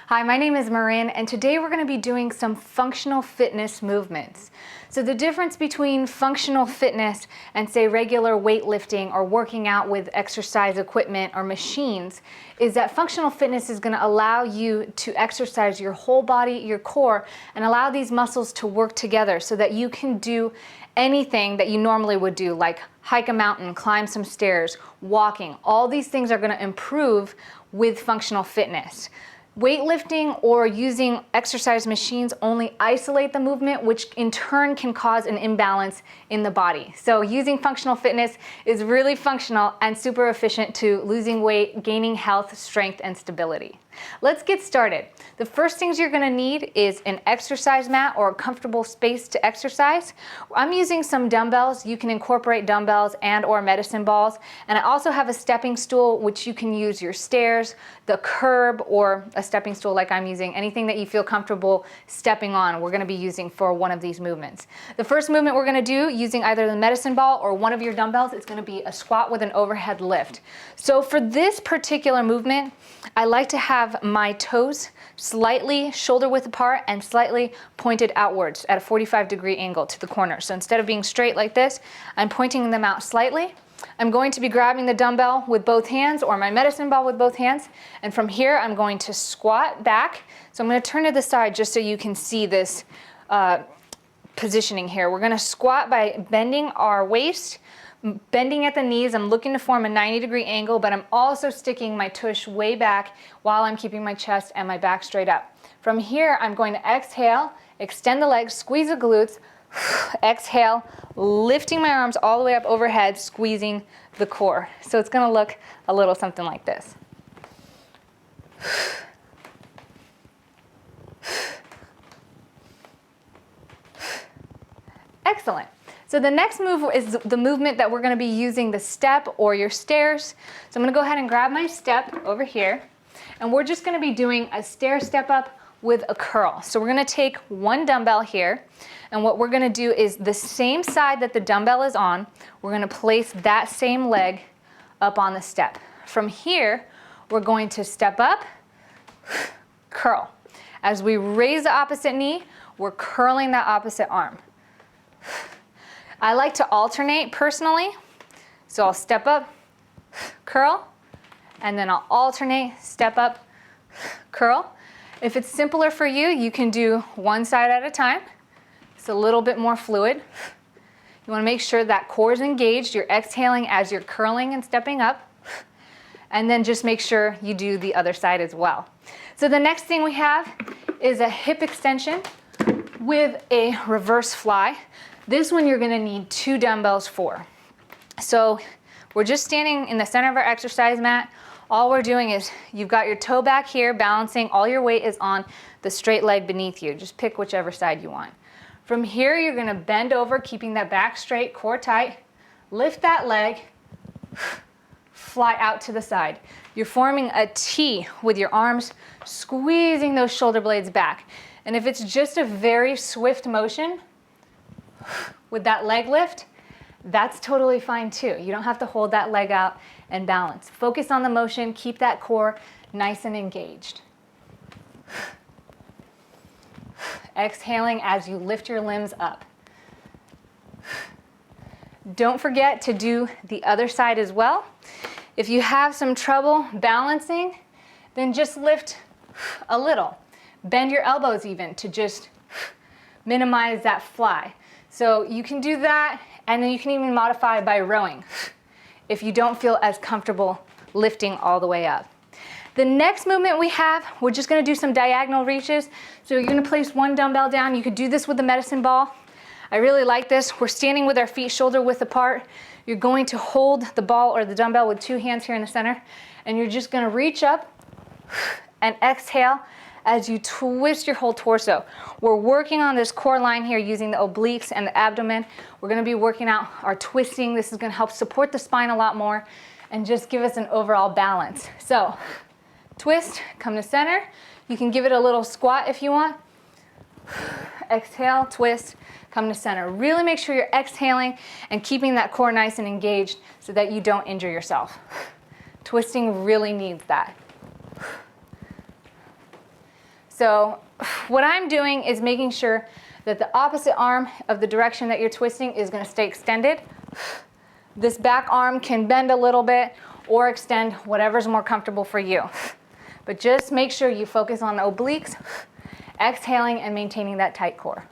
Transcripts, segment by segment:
Hi, my name is Marin, and today we're going to be doing some functional fitness movements. So the difference between functional fitness and say regular weightlifting or working out with exercise equipment or machines is that functional fitness is going to allow you to exercise your whole body, your core, and allow these muscles to work together so that you can do anything that you normally would do, like hike a mountain, climb some stairs, walking. All these things are going to improve with functional fitness. Weightlifting or using exercise machines only isolate the movement, which in turn can cause an imbalance in the body. So using functional fitness is really functional and super efficient to losing weight, gaining health, strength, and stability. Let's get started. The first things you're gonna need is an exercise mat or a comfortable space to exercise. I'm using some dumbbells. You can incorporate dumbbells and or medicine balls. And I also have a stepping stool, which you can use your stairs, the curb, or a stepping stool like I'm using. Anything that you feel comfortable stepping on, we're gonna be using for one of these movements. The first movement we're gonna do using either the medicine ball or one of your dumbbells, it's gonna be a squat with an overhead lift. So for this particular movement, I like to have my toes slightly shoulder width apart and slightly pointed outwards at a 45-degree angle to the corner. So instead of being straight like this, I'm pointing them out slightly. I'm going to be grabbing the dumbbell with both hands or my medicine ball with both hands. And from here, I'm going to squat back. So I'm going to turn to the side just so you can see this positioning here. We're going to squat by bending our waist, bending at the knees. I'm looking to form a 90-degree angle, but I'm also sticking my tush way back while I'm keeping my chest and my back straight up. From here, I'm going to exhale, extend the legs, squeeze the glutes, exhale, lifting my arms all the way up overhead, squeezing the core. So it's going to look a little something like this. Excellent. So the next move is the movement that we're going to be using the step or your stairs. So I'm going to go ahead and grab my step over here, and we're just going to be doing a stair step up with a curl. So we're going to take one dumbbell here, and what we're going to do is the same side that the dumbbell is on, we're going to place that same leg up on the step. From here, we're going to step up, curl. As we raise the opposite knee, we're curling that opposite arm. I like to alternate personally, so I'll step up, curl, and then I'll alternate, step up, curl. If it's simpler for you, you can do one side at a time. It's a little bit more fluid. You want to make sure that core is engaged. You're exhaling as you're curling and stepping up, and then just make sure you do the other side as well. So the next thing we have is a hip extension with a reverse fly. This one you're going to need 2 dumbbells for. So we're just standing in the center of our exercise mat. All we're doing is you've got your toe back here balancing. All your weight is on the straight leg beneath you. Just pick whichever side you want. From here, you're going to bend over, keeping that back straight, core tight. Lift that leg, fly out to the side. You're forming a T with your arms, squeezing those shoulder blades back. And if it's just a very swift motion, with that leg lift, that's totally fine too. You don't have to hold that leg out and balance. Focus on the motion, keep that core nice and engaged. Exhaling as you lift your limbs up. Don't forget to do the other side as well. If you have some trouble balancing, then just lift a little. Bend your elbows even to just minimize that fly. So you can do that, and then you can even modify by rowing if you don't feel as comfortable lifting all the way up. The next movement we have, we're just going to do some diagonal reaches. So you're going to place one dumbbell down. You could do this with the medicine ball. I really like this. We're standing with our feet shoulder width apart. You're going to hold the ball or the dumbbell with 2 hands here in the center, and you're just going to reach up and exhale as you twist your whole torso. We're working on this core line here using the obliques and the abdomen. We're going to be working out our twisting. This is going to help support the spine a lot more and just give us an overall balance. So twist, come to center. You can give it a little squat if you want. Exhale, twist, come to center. Really make sure you're exhaling and keeping that core nice and engaged so that you don't injure yourself. Twisting really needs that. So what I'm doing is making sure that the opposite arm of the direction that you're twisting is going to stay extended. This back arm can bend a little bit or extend, whatever's more comfortable for you. But just make sure you focus on the obliques, exhaling and maintaining that tight core.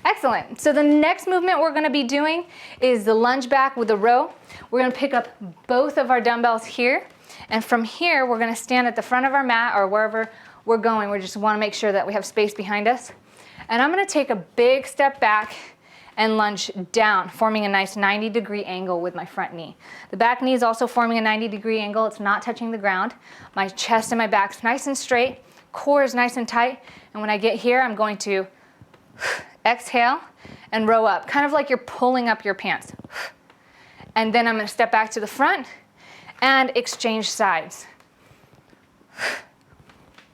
Excellent. So the next movement we're going to be doing is the lunge back with a row. We're going to pick up both of our dumbbells here, and from here we're going to stand at the front of our mat or wherever we're going. We just want to make sure that we have space behind us. And I'm going to take a big step back and lunge down, forming a nice 90-degree angle with my front knee. The back knee is also forming a 90-degree angle. It's not touching the ground. My chest and my back's nice and straight. Core is nice and tight. And when I get here, I'm going to exhale and row up, kind of like you're pulling up your pants. And then I'm going to step back to the front and exchange sides.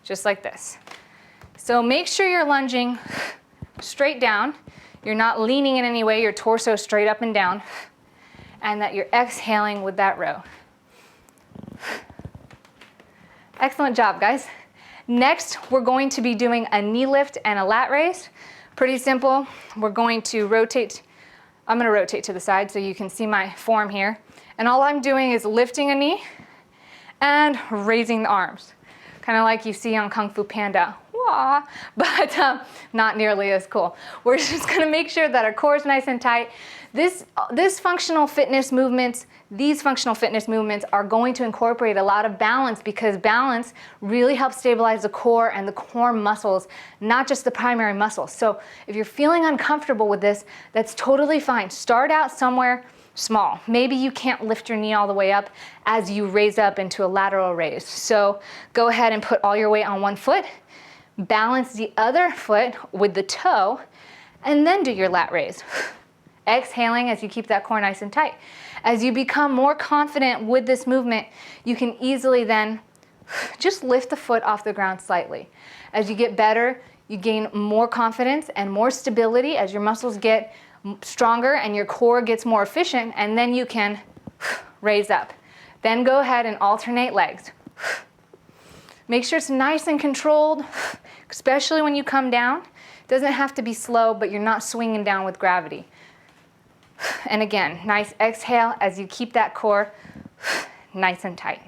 Just like this. So make sure you're lunging straight down. You're not leaning in any way, your torso straight up and down, and that you're exhaling with that row. Excellent job, guys. Next, we're going to be doing a knee lift and a lat raise. Pretty simple. We're going to rotate. I'm going to rotate to the side so you can see my form here. And all I'm doing is lifting a knee and raising the arms, kind of like you see on Kung Fu Panda. But not nearly as cool. We're just going to make sure that our core is nice and tight. These functional fitness movements are going to incorporate a lot of balance, because balance really helps stabilize the core and the core muscles, not just the primary muscles. So if you're feeling uncomfortable with this, that's totally fine. Start out somewhere small. Maybe you can't lift your knee all the way up as you raise up into a lateral raise. So go ahead and put all your weight on one foot. Balance the other foot with the toe, and then do your lat raise. Exhaling as you keep that core nice and tight. As you become more confident with this movement, you can easily then just lift the foot off the ground slightly. As you get better, you gain more confidence and more stability as your muscles get stronger and your core gets more efficient, and then you can raise up. Then go ahead and alternate legs. Make sure it's nice and controlled, especially when you come down. It doesn't have to be slow, but you're not swinging down with gravity. And again, nice exhale as you keep that core nice and tight.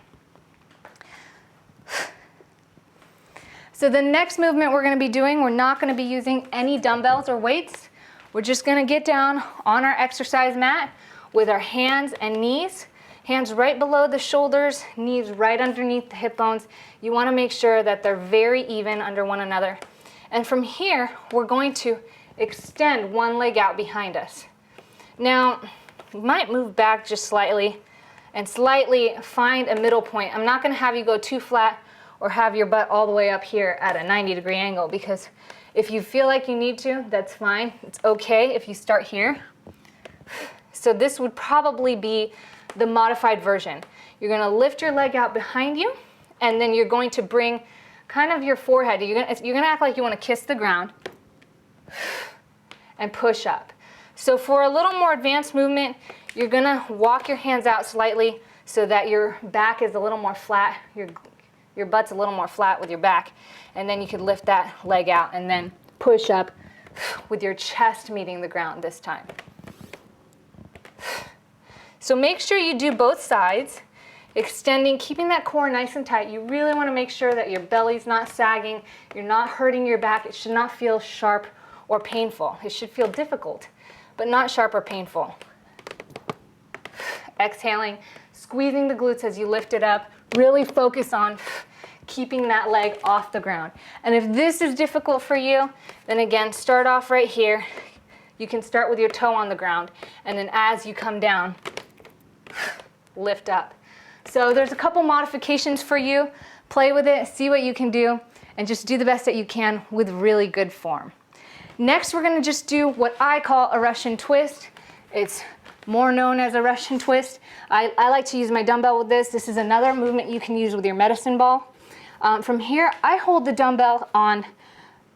So the next movement we're going to be doing, we're not going to be using any dumbbells or weights. We're just going to get down on our exercise mat with our hands and knees. Hands right below the shoulders, knees right underneath the hip bones. You want to make sure that they're very even under one another. And from here, we're going to extend one leg out behind us. Now, you might move back just slightly and slightly find a middle point. I'm not going to have you go too flat or have your butt all the way up here at a 90-degree angle, because if you feel like you need to, that's fine. It's okay if you start here. So this would probably be the modified version. You're going to lift your leg out behind you, and then you're going to bring kind of your forehead. You're going to act like you want to kiss the ground and push up. So for a little more advanced movement, you're going to walk your hands out slightly so that your back is a little more flat, your butt's a little more flat with your back, and then you could lift that leg out and then push up with your chest meeting the ground this time. So make sure you do both sides, extending, keeping that core nice and tight. You really want to make sure that your belly's not sagging, you're not hurting your back. It should not feel sharp or painful. It should feel difficult, but not sharp or painful. Exhaling, squeezing the glutes as you lift it up. Really focus on keeping that leg off the ground. And if this is difficult for you, then again, start off right here. You can start with your toe on the ground, and then as you come down, lift up. So there's a couple modifications for you. Play with it, see what you can do, and just do the best that you can with really good form. Next, we're going to just do what I call a Russian twist. It's more known as a Russian twist. I like to use my dumbbell with this. This is another movement you can use with your medicine ball. From here, I hold the dumbbell on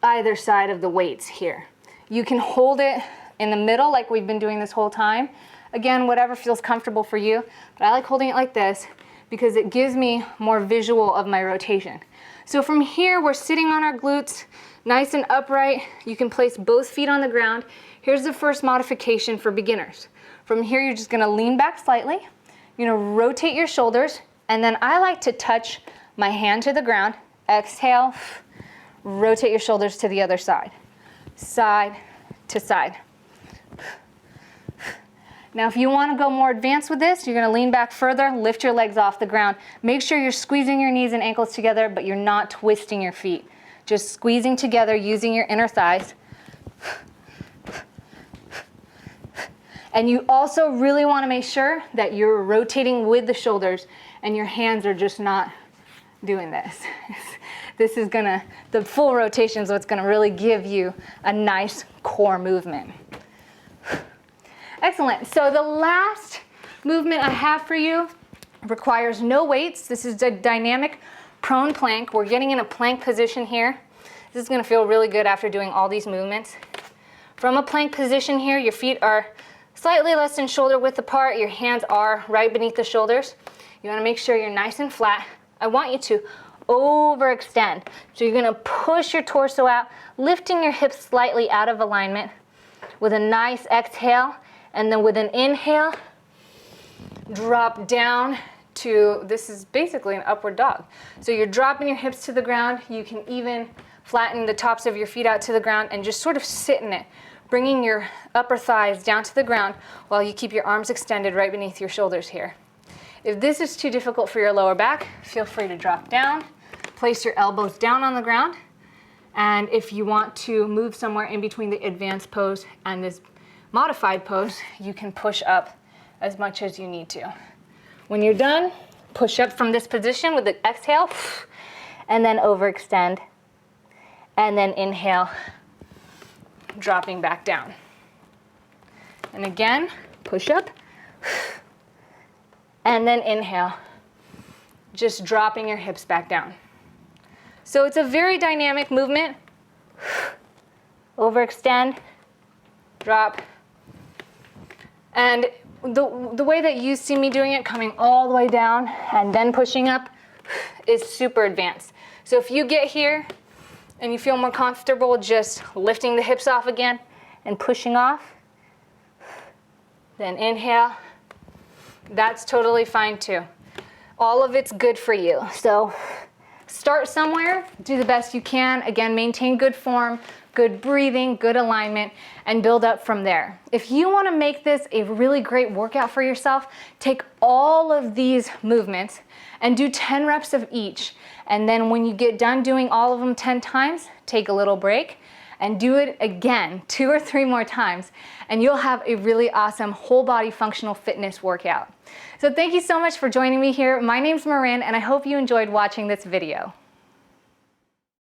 either side of the weights here. You can hold it in the middle like we've been doing this whole time. Again, whatever feels comfortable for you. But I like holding it like this because it gives me more visual of my rotation. So from here, we're sitting on our glutes, nice and upright. You can place both feet on the ground. Here's the first modification for beginners. From here, you're just gonna lean back slightly. You're gonna rotate your shoulders, and then I like to touch my hand to the ground. Exhale, rotate your shoulders to the other side. Side to side. Now, if you wanna go more advanced with this, you're gonna lean back further, lift your legs off the ground. Make sure you're squeezing your knees and ankles together, but you're not twisting your feet. Just squeezing together using your inner thighs. And you also really wanna make sure that you're rotating with the shoulders and your hands are just not doing this. This is the full rotation is what's gonna really give you a nice core movement. Excellent. So the last movement I have for you requires no weights. This is a dynamic prone plank. We're getting in a plank position here. This is gonna feel really good after doing all these movements. From a plank position here, your feet are slightly less than shoulder width apart. Your hands are right beneath the shoulders. You wanna make sure you're nice and flat. I want you to overextend. So you're gonna push your torso out, lifting your hips slightly out of alignment with a nice exhale. And then with an inhale, drop down to, this is basically an upward dog. So you're dropping your hips to the ground. You can even flatten the tops of your feet out to the ground and just sort of sit in it, bringing your upper thighs down to the ground while you keep your arms extended right beneath your shoulders here. If this is too difficult for your lower back, feel free to drop down, place your elbows down on the ground. And if you want to move somewhere in between the advanced pose and this modified pose, you can push up as much as you need to. When you're done, push up from this position with the exhale, and then overextend, and then inhale, dropping back down. And again, push up, and then inhale, just dropping your hips back down. So it's a very dynamic movement. Overextend, drop. And the way that you see me doing it, coming all the way down and then pushing up, is super advanced. So if you get here and you feel more comfortable just lifting the hips off again and pushing off, then inhale, that's totally fine too. All of it's good for you. So start somewhere, do the best you can. Again, maintain good form, good breathing, good alignment, and build up from there. If you want to make this a really great workout for yourself, take all of these movements and do 10 reps of each. And then when you get done doing all of them 10 times, take a little break and do it again 2 or 3 more times, and you'll have a really awesome whole body functional fitness workout. So thank you so much for joining me here. My name's Marin, and I hope you enjoyed watching this video.